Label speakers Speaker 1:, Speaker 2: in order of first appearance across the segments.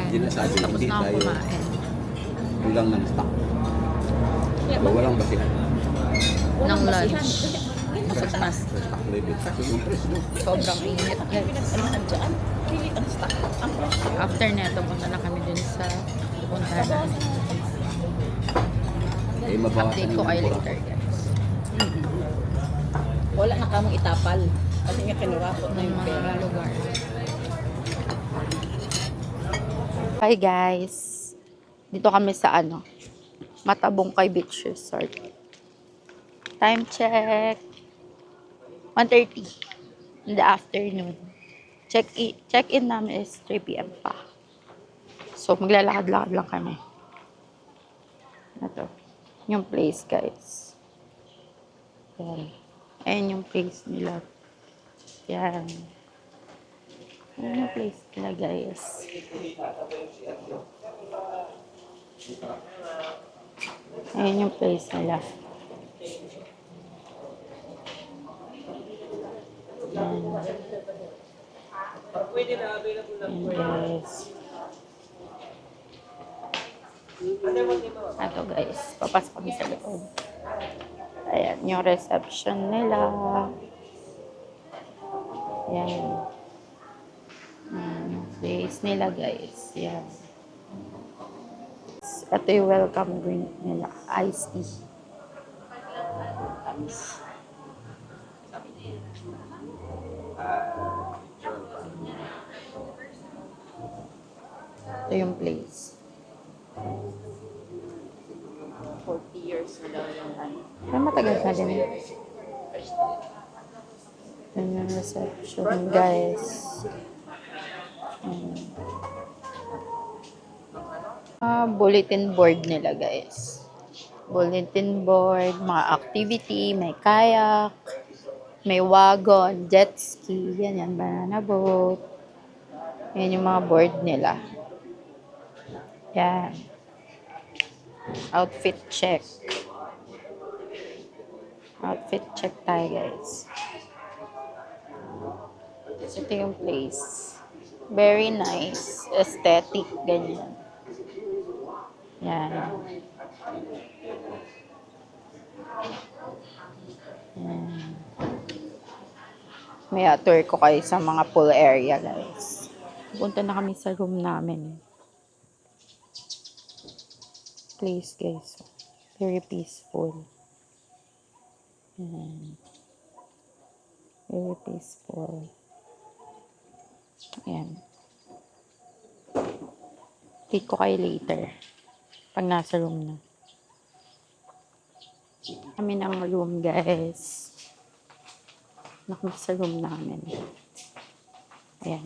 Speaker 1: Sinasabi,
Speaker 2: Tapos
Speaker 1: hindi
Speaker 2: na ako
Speaker 1: tayo
Speaker 2: kumain.
Speaker 1: kulang ng stock. So, walang basihan.
Speaker 2: Ng lunch. Busog na.
Speaker 1: Sa stock level. Kasi yung presyo.
Speaker 2: Sobrang init, guys. After neto, punta na kami dun sa pupuntahan namin.
Speaker 1: Eh, mabawasan
Speaker 2: Update ko
Speaker 1: yung
Speaker 2: kayo
Speaker 1: mura.
Speaker 2: later, guys.
Speaker 3: Wala na kamong itapal. Kasi nga kinurapot na
Speaker 2: Ng
Speaker 3: yung
Speaker 2: mga
Speaker 3: pera.
Speaker 2: lugar. Hi, guys. Dito kami sa Matabungkay Beach Resort. Time check. 1:30 in the afternoon. Check-in namin is 3 p.m. pa. So, maglalakad-lakad lang kami. Ito. Yung place, guys. Yan. Ayan yung place nila. Yan. Ayan yung place nila, guys. Ayan yung place nila. Yan. Yan, guys. Ito, guys. Papasok kami sa loob. Ayan, yung reception nila. Yan. Place nila, guys. Yan. Ito yung welcome drink nila. Iced tea. Ito yung place.
Speaker 3: 40 years na daw yung
Speaker 2: Pero matagal na din. Yan yung reception, guys. Bulletin board nila, guys. Bulletin board, mga activity, may kayak, may wagon, jet ski, yan, banana boat. Yan yung mga board nila. Yan. Outfit check. Outfit check tayo, guys. Ito yung place. Very nice. Aesthetic, ganyan. Yan. Yan. May tour ko kayo sa mga pool area, guys. Punta na kami sa room namin. Place, guys. Very peaceful. Yan. Very peaceful. Ayan. Take ko kayo later. Pag nasa room na. Kami ng room, guys. Kami sa room namin. Ayan.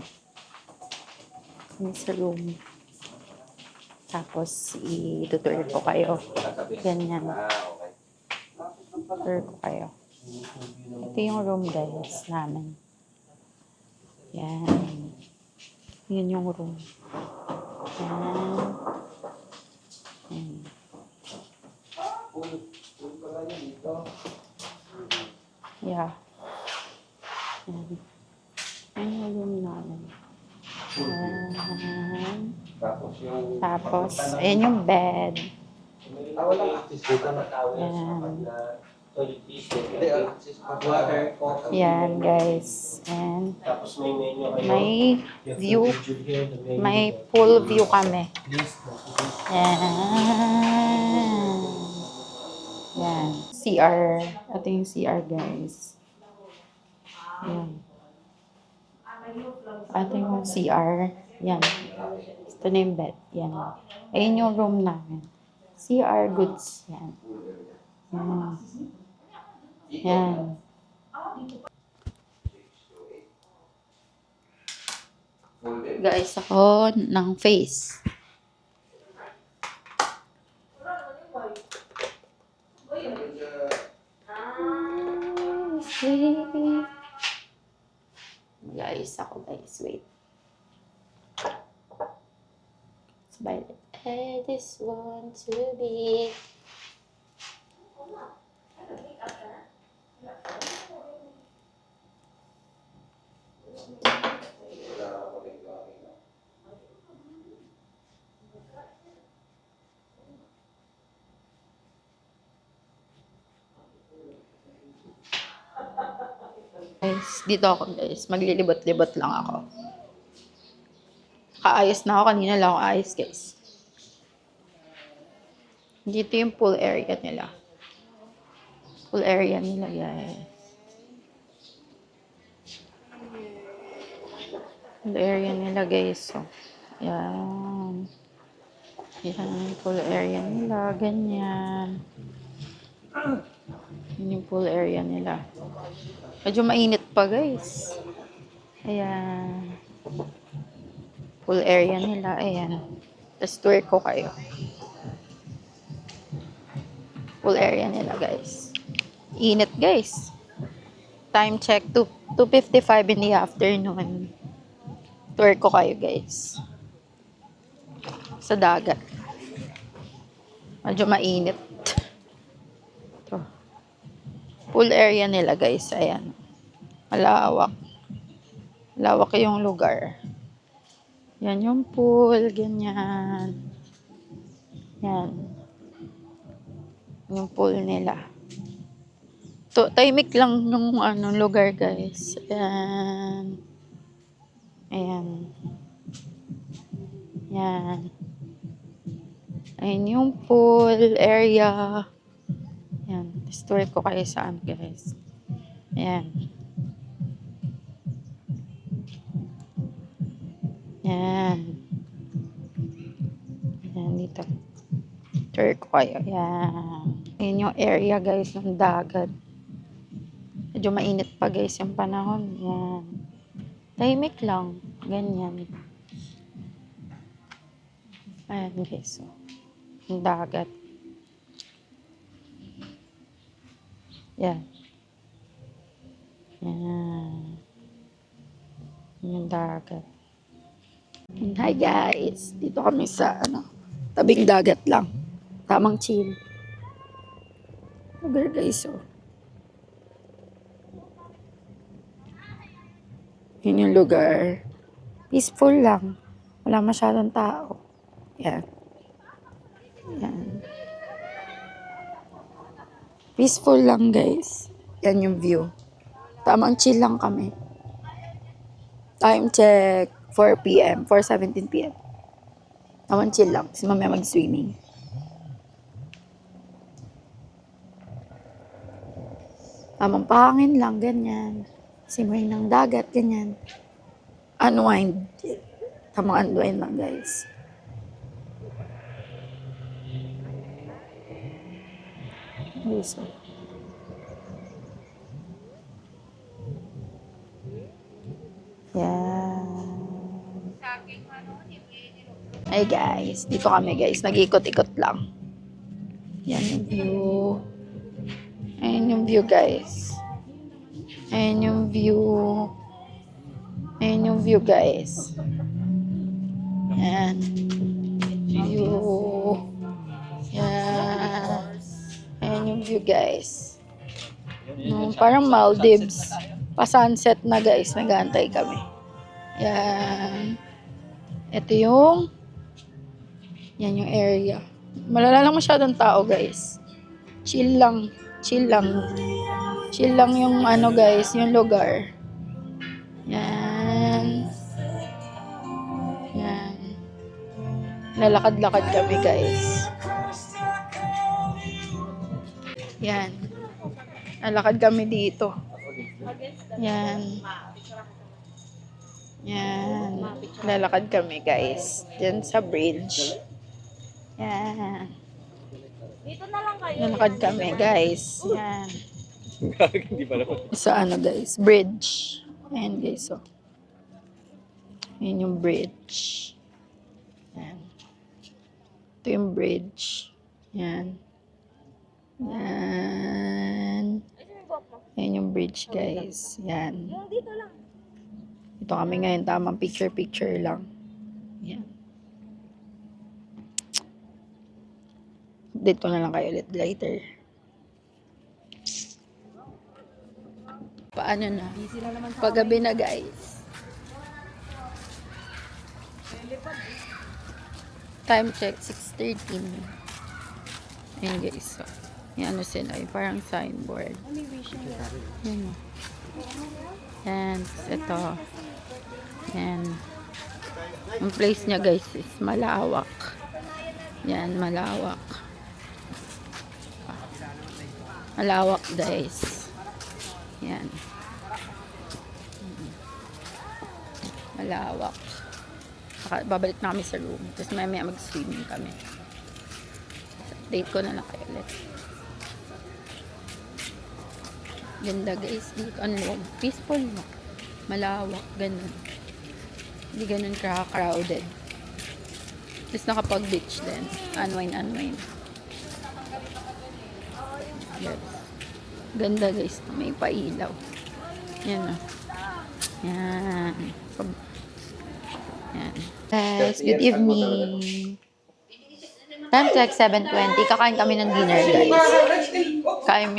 Speaker 2: Kami sa room. Tapos, i-tutor ko kayo. Ganyan. Tutor ko kayo. Ito yung room, guys, namin. Yan. Yan yung room. Yan. Yan. Yeah. Yan. Yan yung room namin. Yan. Tapos, ayan yung bed. Yan. Yan, guys. And may view. May pool view kami. Yan. Yan. CR. Ito yung CR, guys. Yan. Ito yung CR. Yan. Ito na yung bed. Yan. Ayan yung room namin. CR goods. Yan. Yan. Yan. Guys, ako ng face. Guys, ako guys, wait. Smile. I just want to be. Guys, dito ako guys. Maglilibot-libot lang ako. Kaayos na ako. Kanina lang ako ayos guys. Dito yung pool area nila. Pool area nila guys. Pool area nila guys. So, yan. Yan, pool area nila. Ganyan. Yun yung pool area nila. Medyo mainit pa guys. Ayan. Pool area nila. Ayan. Tapos tour ko kayo. Pool area nila guys. Init guys. Time check 2:55 in the afternoon. Tour ko kayo guys. Sa dagat. Medyo mainit. Ito. Pool area nila guys. Ayan. Malawak. Malawak yung lugar. Yan yung pool. Ganyan. Yan. Yung pool nila. To, tahimik lang yung lugar guys. Ayan. Ayan. Yan. Ayan yung pool area. Yan. Story ko kayo saan guys. Ayan. Yan. Ayan dito. Tour ko kayo. Ayan. Ayan yung area guys ng dagat. Medyo mainit pa guys yung panahon. Yan. Tahimik lang. Ganyan. Ayan guys. So, yung dagat. Yan. Yan. Yung dagat. Hi guys. Dito kami sa tabing dagat lang. Tamang chill. Lugar guys. So. Yun yung lugar. Peaceful lang. Wala masyadong tao. Yan. Yan. Peaceful lang guys. Yan yung view. Tamang chill lang kami. Time check 4 p.m. 4:17 p.m. Tamang chill lang. Kasi mamaya mag-swimming. Tamang pahangin lang. Ganyan. Simoy ng dagat. Ganyan. Unwind. Tamang unwind lang guys. So. Yan. Hey guys, dito kami guys, nag-ikot-ikot lang. Yan yung view. Ayan yung view guys. Ayan yung view. Ayan yung view guys. Yan. View. Yan. Ayan yung view guys. Parang Maldives. Pa-sunset na guys. Nag-aantay kami. Yan. Ito yung yan yung area. Malala lang masyadong tao guys. Chill lang. Chill lang. Chill lang yung guys. Yung lugar. Yan. Yan. Lalakad-lakad kami guys. Yan. Lalakad kami dito. Yan. Yan. Lalakad kami guys. Diyan sa bridge. Yan.
Speaker 3: Dito na lang kayo.
Speaker 2: Lalakad kami guys. Yan.
Speaker 1: Hindi pala po.
Speaker 2: Sa guys. Bridge. Ayan guys. So. Ayan yung bridge. Yan. Ito yung bridge. Yan. Yan. Ayan yung bridge guys. Yan.
Speaker 3: Dito lang.
Speaker 2: Ito kami ngayon. Tamang picture-picture lang. Yan. Update ko na lang kayo ulit later. Paano na? Paggabi na guys. Time check 6:13. Ayan guys. So, Yan, ano sila, yung parang signboard. Yan o. Yan, tapos ito. Yan. Ang place niya guys is malawak. Yan, malawak. Malawak guys. Yan. Malawak. Babalik na kami sa room. Tapos maya mag-swimming kami. Update ko na lang kayo ulit. Ganda guys. Dito, ano, peaceful na. Malawak, ganun. Hindi ganun crowded. Tapos nakapag-beach din. Unwind. Yes. Ganda guys. May pailaw. Yan o. Yan. Yan. Guys, good evening. Time check 7:20. Kakain kami ng dinner, guys. Kakain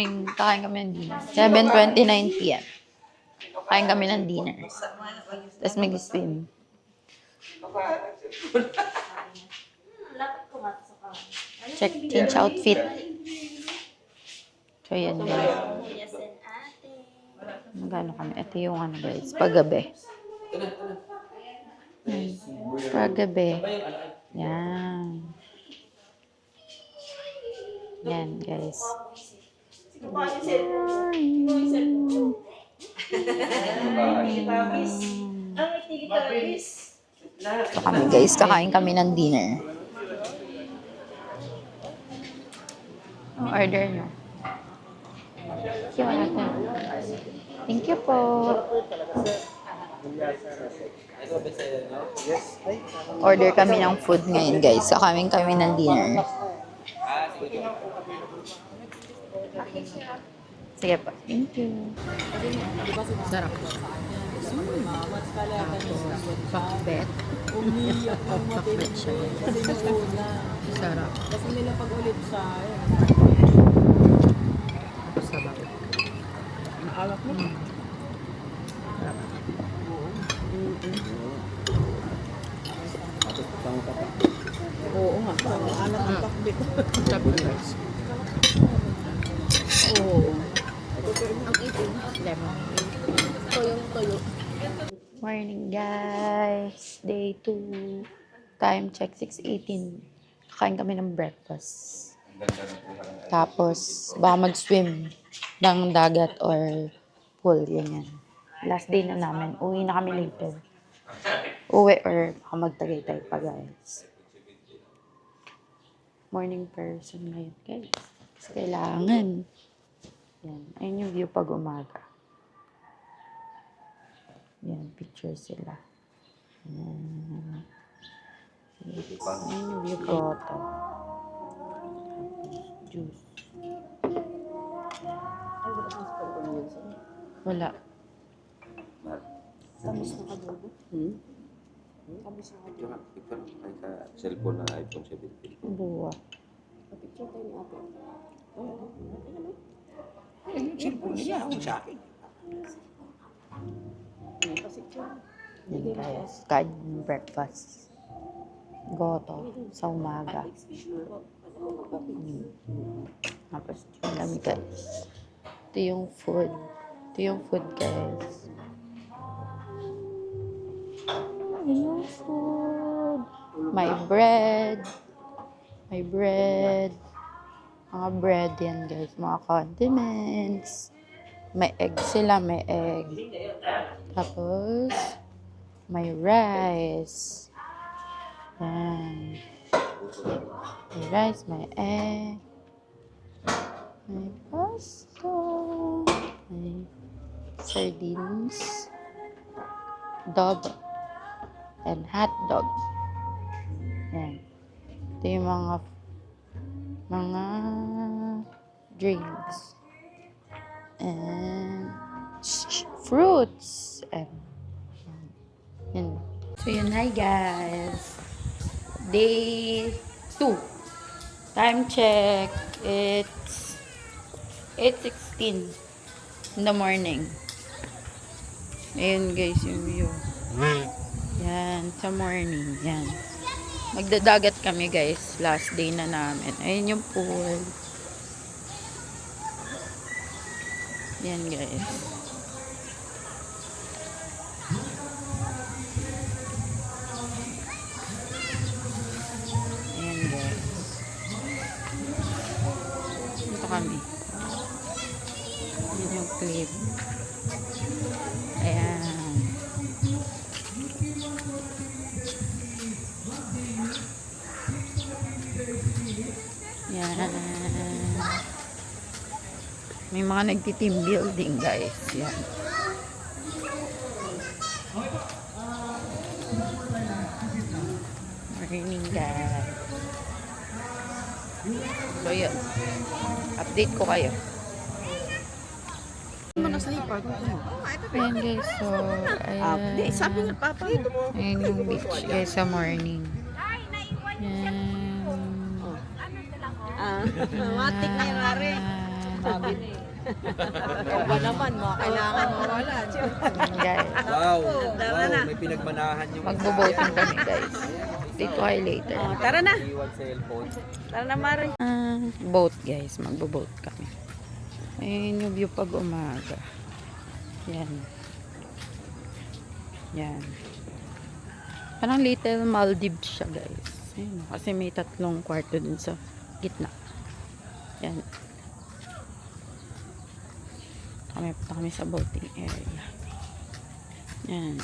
Speaker 2: kami ng dinner. 7:29 p.m. Kain kami ng dinner. Tapos mag-swim. Check, change outfit. So, yan guys. Magano kami. Ito yung ano guys, paggabi. Paggabi. Yan. Yan guys. So kami guys, kakain kami ng dinner. Order nyo. Thank you, ate. Thank you po. Order kami ng food ngayon guys. Kakain kami ng dinner. Sige po. Thank you. Sarap. Pakbet. Pakbet siya. Sarap.
Speaker 3: Kasi nila pag-ulit sa
Speaker 2: Sarap.
Speaker 3: alak mo. Oo nga, parang anak ng pakbit. Oo. Ang itim.
Speaker 2: Lemon.
Speaker 3: Toyo.
Speaker 2: Morning guys. Day 2. Time check 6:18. Kakain kami ng breakfast. Tapos, baka mag-swim ng dagat or pool. Yan. Last day na namin. Uwi na kami later. Uwi or baka magtagaytay pa guys. Morning person ngayon guys. Kasi kailangan. Yan. Ayun yung view pag umaga. Yan. Picture sila. Yan. Ayun yung view grotto. Juice. Wala.
Speaker 3: Tamis na kadobo. Tamis na kadobo.
Speaker 1: Ay ka cellphone na iPhone 17.
Speaker 2: Buwa.
Speaker 3: Picture tayo ni ate.
Speaker 1: Cellphone niya ako sa akin.
Speaker 2: Yan guys. Kain ng breakfast. Goto. Sa umaga. Tapos yung kami guys. Ito yung food. Ito yung food guys. Yung food. May bread. Mga bread yan guys. Mga condiments. May egg sila. May egg. Tapos, may rice. Yan. May rice, may egg. May pasta. May sardines. Adobo. And hot dog. Yan. Ito yung mga drinks. And fruits. And yan. So yun, hi guys. Day 2. Time check. It's 8:16 in the morning. Ayun guys yung view. Yan, sa morning. Yan. Magdadagat kami guys. Last day na namin. Ayun yung pool. Yan guys. Ayan guys. Dito kami. Yan yung clip. Ayan. Yan. May mga nagti-team building guys. Yan. Morning guys. So yun. Update ko kayo. Ayan guys. So ayan.
Speaker 3: Sabi nga papa mo.
Speaker 2: Ayan yung beach guys sa morning. Yan.
Speaker 3: Matik na yung mare. Sabi na eh. Ba naman, mga kailangan mawala.
Speaker 2: Guys.
Speaker 1: Wow. Wow, may pinagmanahan yung
Speaker 2: Magbo-voting kami guys. Dito kayo later.
Speaker 3: Tara na.
Speaker 1: iwan cellphone.
Speaker 3: Tara na, mare.
Speaker 2: Boat guys. Magbo-boat kami. Ayan yung view pag umaga. Yan. Yan. Parang little Maldives siya guys. Ayan, kasi may 3 kwarto din sa gitna. Yan. Punta kami sa boating area. Yan.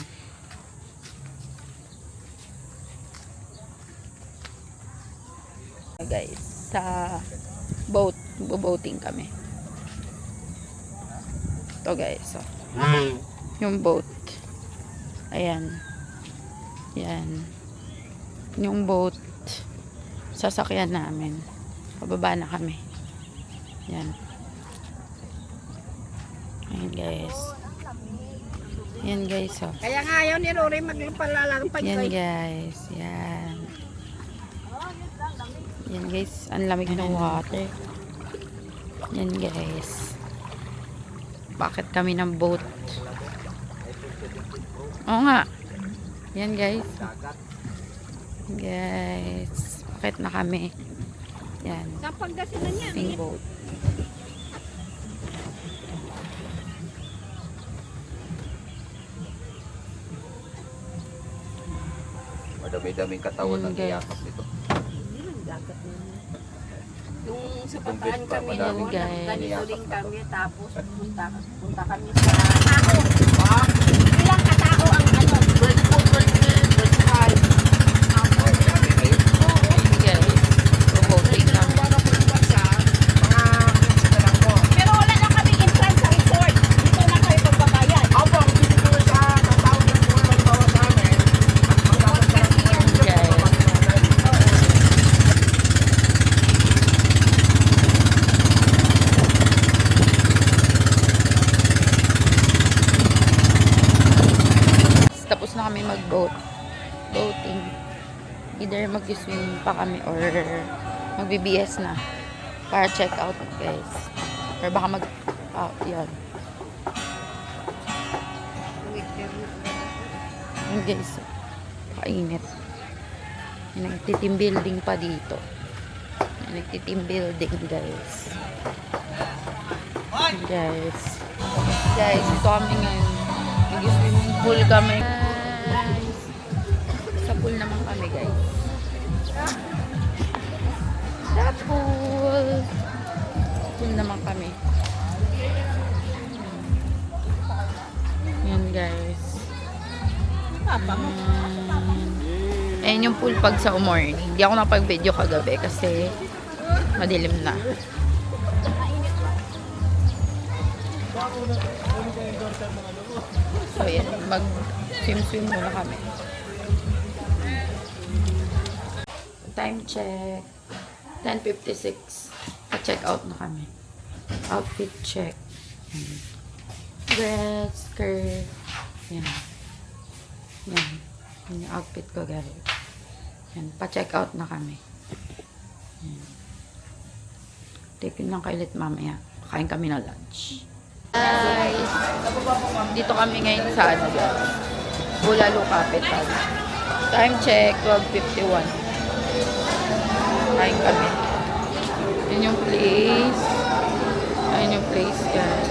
Speaker 2: Guys, sa boat, boating kami. Ito guys, so. Yung boat. Ayan. Yan. Yung boat, sasakyan namin. Pababa na kami. Yan. Ayan guys. Yan guys, oh.
Speaker 3: Kaya nga ayaw ni Rory magpalalampas.
Speaker 2: Yan guys. Yan. Yan guys. Ang lamig ng water. Yan guys. Bakit kami ng boat? Oo nga. Yan guys. Guys. Bakit na kami? Yan.
Speaker 3: Sa Pangasinan yan.
Speaker 2: Ting boat.
Speaker 1: Madami-daming katawan ng
Speaker 2: Okay.
Speaker 1: iyakap nito.
Speaker 3: Yung sa
Speaker 1: Itong
Speaker 3: Bataan
Speaker 1: Vespa,
Speaker 3: kami
Speaker 1: madami.
Speaker 3: noon,
Speaker 2: Guys.
Speaker 3: ganito rin kami, tapos punta kami sa tao. Ilang katao ang ano? Bird food, bird pie.
Speaker 2: Yan guys. Boating kami.
Speaker 3: Pero wala na kami entrance sa resort. Dito na kayo pagbabayad.
Speaker 2: Guys. Tapos na kami boating. Either mag-swim pa kami or mag-BBS na para check out guys. Or baka mag-out yan. Yun guys. Kainit. May nagtitim building pa dito. May nagtitim building guys. Guys. Guys, ito kami ngayon. Nag-swimming pool kami. Guys. Sa pool naman kami guys. Sa pool. Pool naman kami. Yan guys. Ayan yung pool pag sa morning. Hindi ako napag-video kagabi kasi madilim na. So yan, mag-swim-swim muna kami. Time check. 10:56. Pa-check out na kami. Outfit check. Dress, skirt. Yan. Yan. Yan yung outfit ko guys. Yan. Pa-check out na kami. Yan. Tipin lang kayo ulit mamaya. Kain kami na lunch. Guys, dito kami ngayon sa ano guys. Bulalo Capital. Time check, 12:51. Kain kami. Yan yung place. Ayan yung place guys.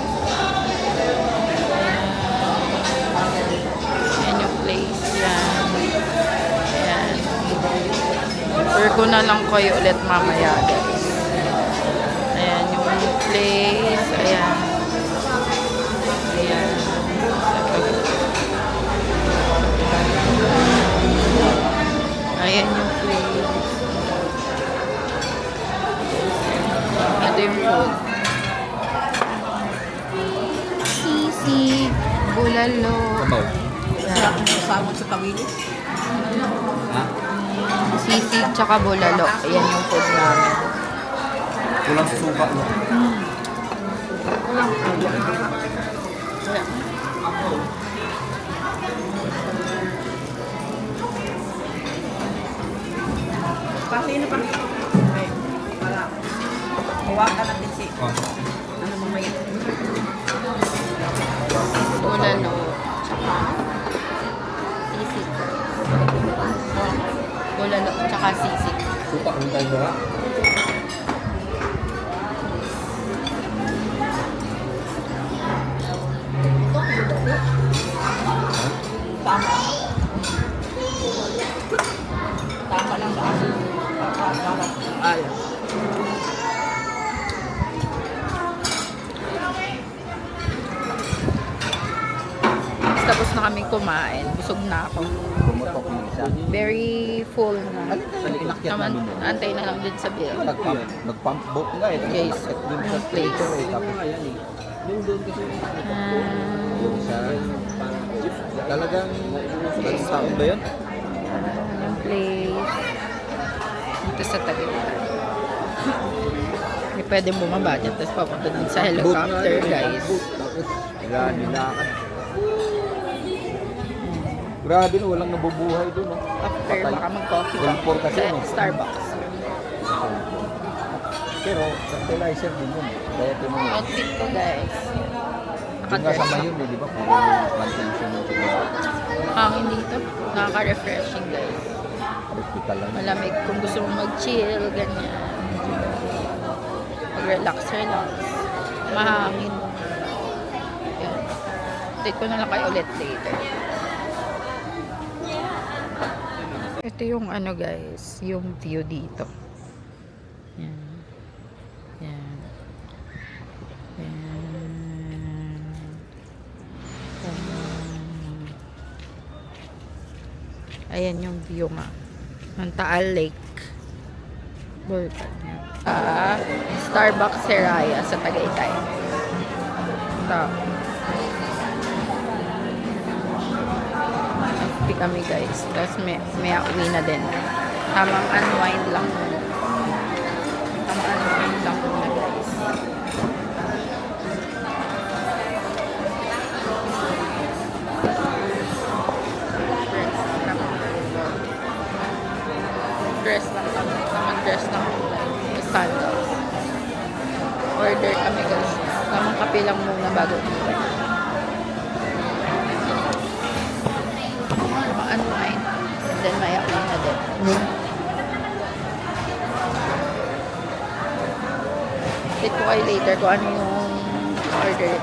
Speaker 2: ko na lang kayo ulit mamaya, guys. Ayan yung place. Ayan. Ayan. Ayan yung place. Ito yung food. Sisig, bulalo.
Speaker 1: Kabaw.
Speaker 3: Sarap ng sasabog sa tawilis.
Speaker 1: Ha?
Speaker 2: Sisig tsaka bulalo. Ayan yung food namin.
Speaker 1: Kulang sa suka, no?
Speaker 3: Pasino pa. Okay. Wala. Hawakan natin si...
Speaker 1: Oh.
Speaker 3: Ano mamaya?
Speaker 2: Bulalo. Tsaka sisig. Bulalo tsaka sisig.
Speaker 1: Suka, kung tayo ba?
Speaker 3: Tama. Tama lang ba? Ay.
Speaker 2: Tapos na kaming kumain. Busog na ako.
Speaker 1: Pumutok ng isa.
Speaker 2: Very full na.
Speaker 1: Sa inakyat
Speaker 2: Naman,
Speaker 1: namin yun.
Speaker 2: antay na lang din sa bill.
Speaker 1: Nag-pump boat nga eh.
Speaker 2: Guys,
Speaker 1: Inakyat din sa
Speaker 2: yung place.
Speaker 1: Twitter eh. Tapos yung sa... Talagang... Anong taon ba yun?
Speaker 2: Yung place. Dito sa Tagaytay. Hindi pwede bumaba dyan. Tapos papunta din sa helicopter, guys.
Speaker 1: Tapos, nilakad. Grabe no, walang nabubuhay doon. No?
Speaker 2: After, baka mag-coffee ka.
Speaker 1: All four kasi,
Speaker 2: Sa
Speaker 1: no?
Speaker 2: Starbucks.
Speaker 1: Pero, fertilizer din yun. Kaya tinunod.
Speaker 2: Outfit ko, guys.
Speaker 1: Yung kasama yun, eh, di ba? Puro yung plantation mo.
Speaker 2: Hangin dito. Nakaka-refreshing, guys.
Speaker 1: Hospital lang.
Speaker 2: Malamig kung gusto mo mag-chill, ganyan. Mag-relax. Mahangin. Yan. Update ko na lang kayo ulit later. Ito yung ano guys, yung view dito. Yan. Yan. Yan. Ayan yung view nga. Ng Taal Lake. Bulkan. Starbucks Seraya sa Tagaytay. Ito. Happy kami guys. Tapos may uwi na din. Tamang unwind lang. Tamang unwind lang muna guys. Dress lang kami. Tamang dress lang kami. Sandals. Order kami guys. Tamang kape lang muna bago umuwi. Unwind. And then may uwi na din. Update ko kayo later kung ano yung order